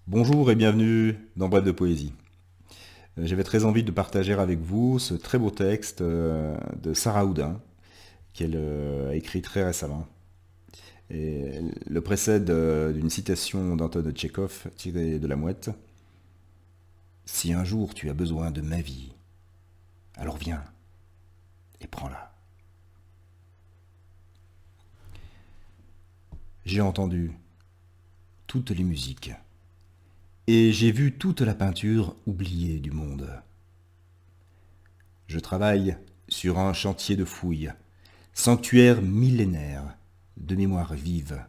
Bonjour et bienvenue dans Bref de Poésie. J'avais très envie de partager avec vous ce très beau texte de Sarah Houdin qu'elle a écrit très récemment. Et elle le précède d'une citation d'Anton Tchekhov tirée de La Mouette. Si un jour tu as besoin de ma vie, alors viens et prends-la. J'ai entendu toutes les musiques et j'ai vu toute la peinture oubliée du monde. Je travaille sur un chantier de fouilles, sanctuaire millénaire de mémoire vive.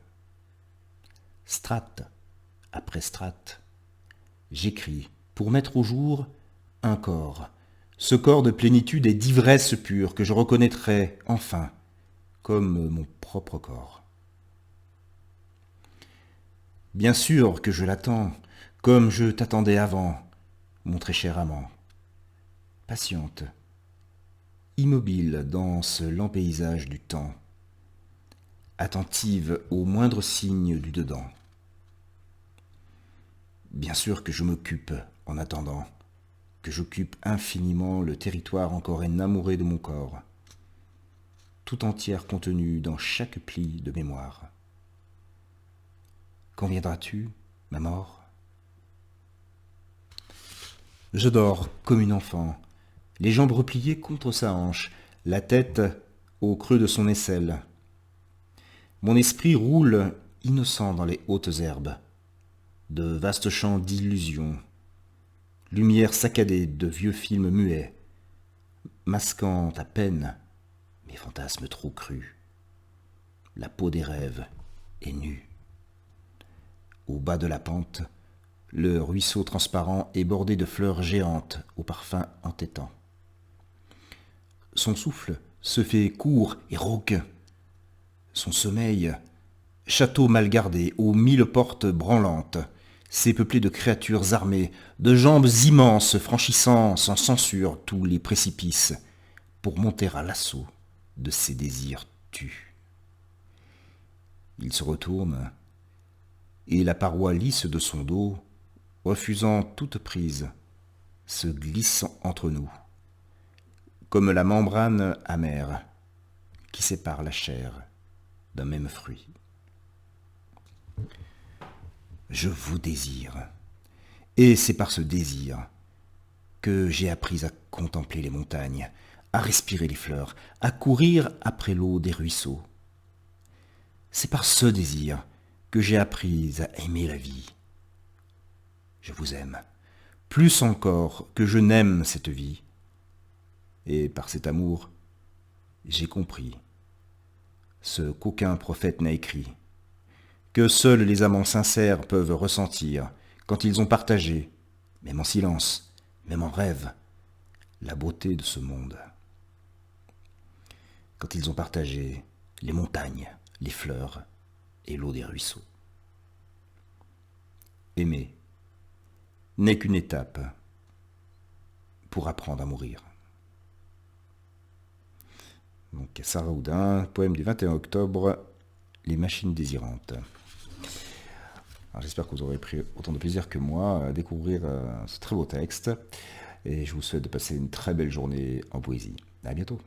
Strate après strate, j'écris pour mettre au jour un corps, ce corps de plénitude et d'ivresse pure que je reconnaîtrai enfin comme mon propre corps. Bien sûr que je l'attends, comme je t'attendais avant, mon très cher amant. Patiente, immobile dans ce lent paysage du temps, attentive aux moindres signes du dedans. Bien sûr que je m'occupe, en attendant, que j'occupe infiniment le territoire encore énamouré de mon corps, tout entière contenue dans chaque pli de mémoire. Quand viendras-tu, ma mort? Je dors comme une enfant, les jambes repliées contre sa hanche, la tête au creux de son aisselle. Mon esprit roule innocent dans les hautes herbes, de vastes champs d'illusions, lumière saccadée de vieux films muets, masquant à peine mes fantasmes trop crus. La peau des rêves est nue. Au bas de la pente, le ruisseau transparent est bordé de fleurs géantes au parfum entêtant. Son souffle se fait court et rauque. Son sommeil, château mal gardé, aux mille portes branlantes, c'est peuplé de créatures armées, de jambes immenses franchissant sans censure tous les précipices, pour monter à l'assaut de ses désirs tus. Il se retourne, et la paroi lisse de son dos, refusant toute prise, se glisse entre nous, comme la membrane amère qui sépare la chair d'un même fruit. Je vous désire, et c'est par ce désir que j'ai appris à contempler les montagnes, à respirer les fleurs, à courir après l'eau des ruisseaux. C'est par ce désir que j'ai appris à aimer la vie. Je vous aime, plus encore que je n'aime cette vie. Et par cet amour, j'ai compris ce qu'aucun prophète n'a écrit, que seuls les amants sincères peuvent ressentir quand ils ont partagé, même en silence, même en rêve, la beauté de ce monde. Quand ils ont partagé les montagnes, les fleurs et l'eau des ruisseaux. Aimer n'est qu'une étape pour apprendre à mourir. Donc Sarah Houdin, poème du 21 octobre, Les machines désirantes. J'espère que vous aurez pris autant de plaisir que moi à découvrir ce très beau texte. Et je vous souhaite de passer une très belle journée en poésie. À bientôt.